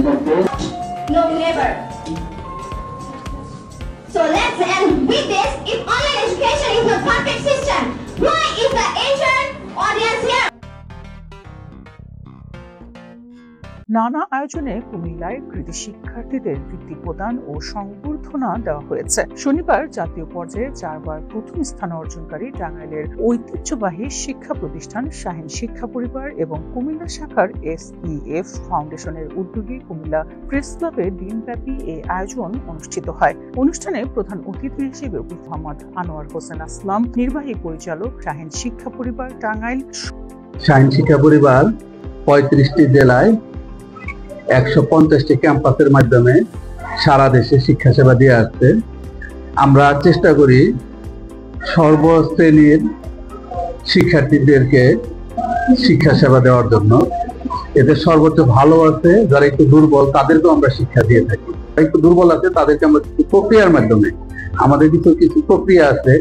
No, never. So let's end with this. If online education is the perfect system, why is the entire audience here? নানা আয়োজনে কুমিল্লায় কৃতি শিক্ষার্থীদের বৃত্তি প্রদান ও সংবর্ধনা দেওয়া হয়েছে। শনিবার জাতীয় পর্যায়ে 4 বার প্রথম স্থান অর্জনকারী টাঙ্গাইলের ঐতিহ্যবাহী শিক্ষা প্রতিষ্ঠান শাহীন শিক্ষা পরিবার এবং কুমিল্লা শাখার SEF ফাউন্ডেশনের উদ্যোগে কুমিল্লা প্রেস ক্লাবে দিনব্যাপী এই আয়োজন অনুষ্ঠিত হয়। অনুষ্ঠানে প্রধান অতিথি হিসেবে মোহাম্মদ আনোয়ার হোসেন আসলাম, নির্বাহী পরিচালক শাহীন শিক্ষা পরিবার টাঙ্গাইল। শাহীন শিক্ষা পরিবার 35টি জেলায় 150টি ক্যাম্পাসের মাধ্যমে সারা দেশে শিক্ষা সেবা দিয়ে আসছে। আমরা চেষ্টা করি সর্বশ্রেণীর শিক্ষার্থীদেরকে শিক্ষা সেবা দেওয়ার জন্য। এদের সর্বোচ্চ ভালো আছে যারা একটু দুর্বল, তাদেরকেও আমরা শিক্ষা দিয়ে থাকি। একটু দুর্বল আছে তাদেরকে আমরা কিছু প্রক্রিয়ার মাধ্যমে, আমাদের কিছু প্রক্রিয়া আছে,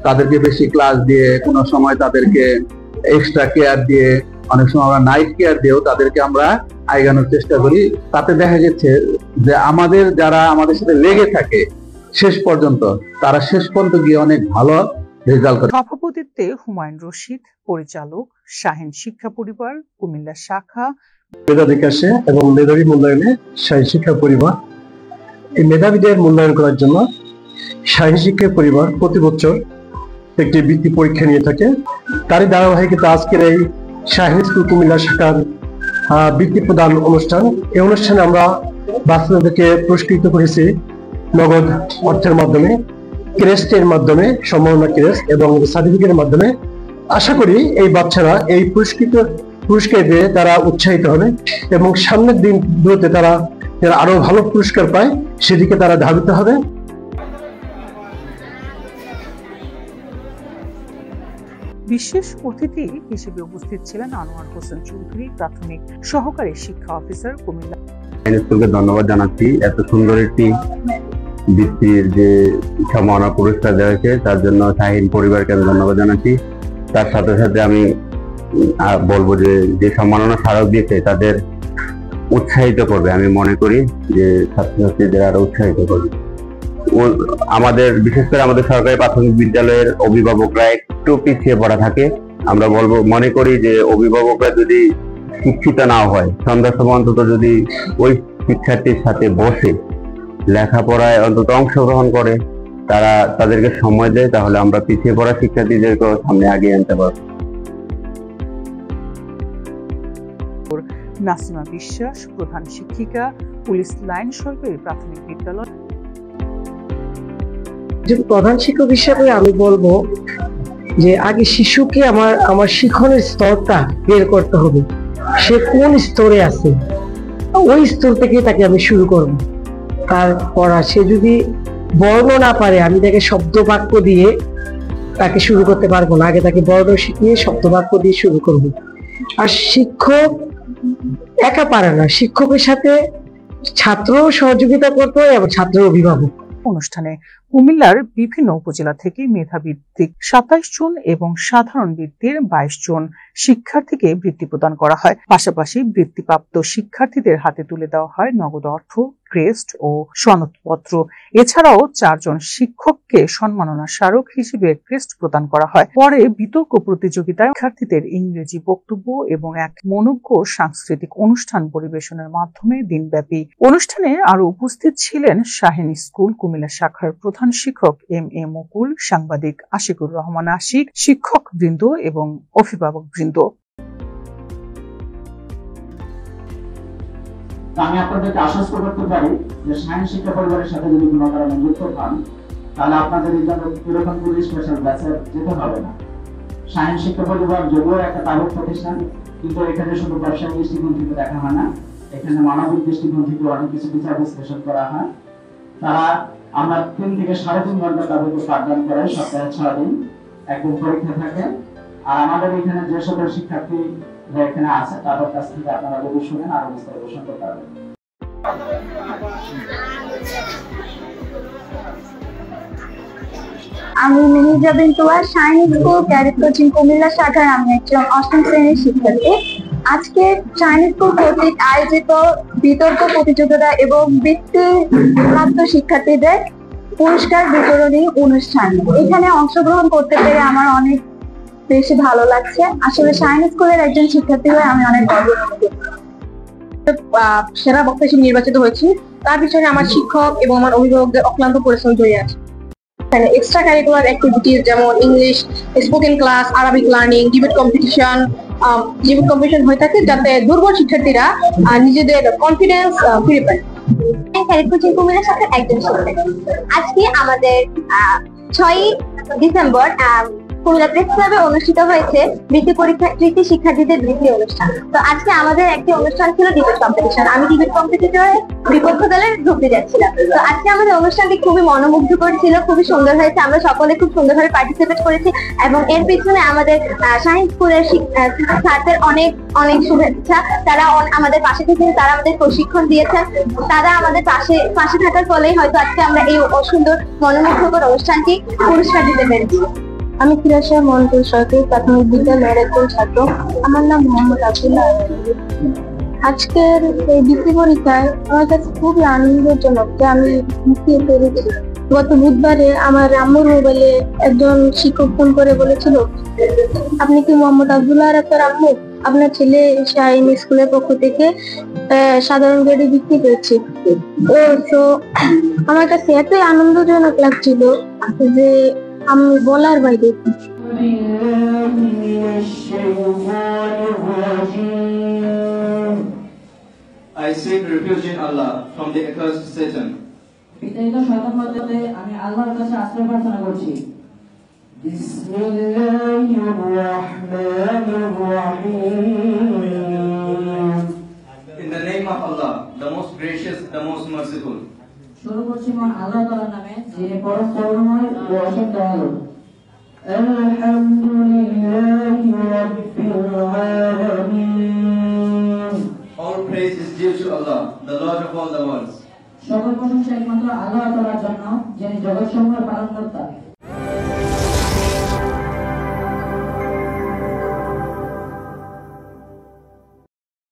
তাদেরকে বেশি ক্লাস দিয়ে, কোনো সময় তাদেরকে এক্সট্রা কেয়ার দিয়ে, অনেক সময় আমরা নাইট কেয়ার দিয়েও তাদেরকে আমরা আগানোর চেষ্টা করি। তাতে দেখা গেছে যে যারা আমাদের সাথে লেগে থাকে শেষ পর্যন্ত, তারা শেষ পর্যন্ত গিয়ে অনেক ভালো রেজাল্ট করে। সভাপতিত্বে হুমায়ুন রশিদ, পরিচালক শাহীন শিক্ষা পরিবার কুমিল্লা শাখা। মেধা বিকাশে এবং মেধাবী মূল্যায়নে শাহীন শিক্ষা পরিবার, এই মেধাবীদের মূল্যায়ন করার জন্য শাহীন শিক্ষা পরিবার প্রতি বছর একটি বৃত্তি পরীক্ষা নিয়ে থাকে। তারই ধারাবাহিকতা আজকের এই শাহীন স্কুল কুমিল্লা শাখার বৃত্তি প্রদান অনুষ্ঠান। এই অনুষ্ঠানে আমরা বাচ্চাদেরকে পুরস্কৃত করেছি নগদ অর্থের মাধ্যমে, ক্রেস্টের মাধ্যমে, সম্মাননা ক্রেস্ট এবং সার্টিফিকেটের মাধ্যমে। আশা করি এই বাচ্চারা এই পুরস্কার দিয়ে তারা উৎসাহিত হবে এবং সামনের দিনগুলোতে তারা আরো ভালো পুরস্কার পায় সেদিকে তারা ধাবিত হবে। বিশেষ অতিথি হিসেবে উপস্থিত ছিলেন আনোয়ার হোসেন চৌধুরী, প্রাথমিক সহকারী শিক্ষা অফিসার কুমিল্লা। স্কুলকে ধন্যবাদ জানাচ্ছি এত সুন্দর একটি বৃত্তির যে সম্মাননা পুরস্কার দেওয়া হয়েছে তার জন্য শাহীন পরিবারকে আমি ধন্যবাদ জানাচ্ছি। তার সাথে সাথে আমি বলবো যে সম্মাননা স্মারক দিয়েছে তাদের উৎসাহিত করবে, আমি মনে করি যে ছাত্রছাত্রীদের আরো উৎসাহিত করবে। বিশেষ করে আমাদের সরকারি প্রাথমিক বিদ্যালয়ের অভিভাবকরা একটু পিছিয়ে পড়া থাকে। আমরা মনে করি যে অভিভাবকরা যদি শিক্ষিত না হয়, সন্ধ্যার সময় অন্তত যদি ওই শিক্ষার্থীর সাথে বসে লেখাপড়ায় অন্তত অংশগ্রহণ করে, তাদেরকে সময় দেয়, তাহলে আমরা পিছিয়ে পড়া শিক্ষার্থীদেরকেও সামনে আগিয়ে আনতে পারব। নাসিমা বিশ্বাস, প্রধান শিক্ষিকা, পুলিশ লাইন সরকারি প্রাথমিক বিদ্যালয়। প্রধান শিক্ষক হিসেবে আমি বলবো যে আগে শিশুকে আমার শিক্ষণের স্তরটা বের করতে হবে। সে কোন স্তরে আছে ওই স্তর থেকে তাকে আমি শুরু করব। তার পড়া, সে যদি বর্ণ না পারে আমি তাকে শব্দ বাক্য দিয়ে তাকে শুরু করতে পারবো না। আগে তাকে বর্ণ শিখিয়ে শব্দ বাক্য দিয়ে শুরু করব। আর শিক্ষক একা পারে না, শিক্ষকের সাথে ছাত্র সহযোগিতা করতে হয় এবং ছাত্র অভিভাবক। অনুষ্ঠানে কুমিল্লার বিভিন্ন উপজেলা থেকে মেধাভিত্তিক 27 জন এবং সাধারণ বৃত্তির 22 জন শিক্ষার্থীকে বৃত্তি প্রদান করা হয়। পাশাপাশি বৃত্তিপ্রাপ্ত শিক্ষার্থীদের হাতে তুলে দেওয়া হয় নগদ অর্থ, ক্রেস্ট ও সনদপত্র। এছাড়াও 4 জন শিক্ষককে সম্মাননা স্মারক হিসেবে ক্রেস্ট প্রদান করা হয়। পরে বিতর্ক প্রতিযোগিতায় শিক্ষার্থীদের ইংরেজি বক্তব্য এবং এক মনোজ্ঞ সাংস্কৃতিক অনুষ্ঠান পরিবেশনের মাধ্যমে দিনব্যাপী অনুষ্ঠানে আরো উপস্থিত ছিলেন শাহীন স্কুল কুমিল্লা শাখার প্রধান শিক্ষক MA মুকুল, সাংবাদিক আশিকুর রহমান আশিক, শিক্ষক বৃন্দ এবং অভিভাবক বৃন্দ। আমি আপনাদেরকে আশ্বস্ত করতে পারি যে শাহীন শিক্ষা পরিবারের সাথে যদি কোনো কারণে যুক্ত হন, তাহলে আপনাদের এই জন্য এরকম স্পেশাল ব্যাচে যেতে হবে না। শাহীন শিক্ষা পরিবার যদিও একটা প্রাইভেট প্রতিষ্ঠান, কিন্তু এখানে শুধু ব্যবসায়িক দৃষ্টিকোণ থেকে দেখা হয় না, এখানে মানবিক দৃষ্টিকোণ থেকে অনেক কিছু বিচার বিশ্লেষণ করা হয়। আমরা 3 থেকে 3.5 ঘন্টা তাদেরকে পাঠদান করাই, সপ্তাহে 6 দিন, একদিন পরীক্ষা থাকে। আর আমাদের এখানে যে সকল শিক্ষার্থী এখানে আছে তাদের কাছ থেকে আপনারা যদি শুনেন আরো বিস্তারিত শুনতে পারবেন। আমি Minija Bintua, Shaheen school cadet coaching Comilla শাখার আমি একজন 8ম শ্রেণীর শিক্ষার্থী। আজকে চাইনিজ স্কুল কর্তৃক আয়োজিত বিতর্ক প্রতিযোগিতা এবং বৃত্তিপ্রাপ্ত শিক্ষার্থীদের পুরস্কার বিতরণী অনুষ্ঠান। এখানে অংশগ্রহণ করতে পেরে আমার অনেক বেশি ভালো লাগছে। আসলে চাইনিজ স্কুলের একজন শিক্ষার্থী হয়ে আমি অনেক গর্ব অনুভব করছি। সেরা বক্তা হিসেবে নির্বাচিত হয়েছি, তার পিছনে আমার শিক্ষক এবং আমার অভিভাবকদের অক্লান্ত পরিশ্রম জড়িয়ে আছে। এক্সট্রা কারিকুলার অ্যাক্টিভিটিস যেমন English spoken class, Arabic learning, debate competition হয়ে থাকে, যাতে দুর্বল শিক্ষার্থীরা নিজেদের কনফিডেন্স ফিরে পায়। কোচিং কুমিল্লার সাথে একজন শিক্ষার্থী। আজকে আমাদের 6ই ডিসেম্বর কুমিল্লা প্রেস ক্লাবে অনুষ্ঠিত হয়েছে বৃত্তি শিক্ষার্থীদের বৃত্তি অনুষ্ঠান। তো আজকে আমাদের একটি অনুষ্ঠান ছিল ডিবেট কম্পিটিশন। আমি ডিবেট কম্পিটিটরের বিপক্ষ দলের ঢুকতে যাচ্ছিলাম। তো আজকে আমাদের অনুষ্ঠানটি খুবই মনোমুগ্ধকর ছিল, খুবই সুন্দর হয়েছে। আমরা সকলে খুব সুন্দরভাবে পার্টিসিপেট করেছি এবং এর পিছনে আমাদের সায়েন্স স্কুলের ছাত্রদের অনেক অনেক শুভেচ্ছা। তারা আমাদের পাশে থেকে তারা আমাদের প্রশিক্ষণ দিয়েছেন। তারা আমাদের পাশে থাকার ফলেই হয়তো আজকে আমরা এই সুন্দর মনোমুগ্ধকর অনুষ্ঠানটি পুরস্কার দিতে পেরেছি। আমি ফিরাশা মন্ডল সরকারি প্রাথমিক বিদ্যালয়ের একজন ছাত্র। আমার নাম মোহাম্মদ আব্দুল্লাহ। আজকের এই বৃত্তি পরীক্ষায় আমার কাছে খুবই আনন্দজনক যে আমি জিততে পেরেছি। গত বুধবারে আমার আম্মুর মোবাইলে একজন শিক্ষক ফোন করে বলেছিল, আপনি কি মোহাম্মদ আব্দুল্লাহ আপনার আম্মু? আপনার ছেলে শাহিন স্কুলের পক্ষ থেকে সাধারণ গ্রেডে বৃত্তি পেয়েছে। তো আমার কাছে এতই আনন্দজনক লাগছিল যে আমি বলার বাইরে। I seek refuge in Allah from the accursed Satan. বিতাড়িত শয়তান হতে আমি আল্লাহর কাছে আশ্রয় প্রার্থনা করছি। বিসমিল্লাহির রাহমানির রাহিম। In the name of Allah, the most gracious, the most merciful. শুরু করছি মহান আল্লাহ তাআলার নামে, যিনি পরম করুণাময় ও অসীম দয়ালু। আলহামদুলিল্লাহি রাব্বিল আলামিন। All praise is due to Allah, the Lord of all the worlds. সকল প্রশংসা একমাত্র আল্লাহ তাআলার জন্য, যিনি জগৎসমূহের পালনকর্তা।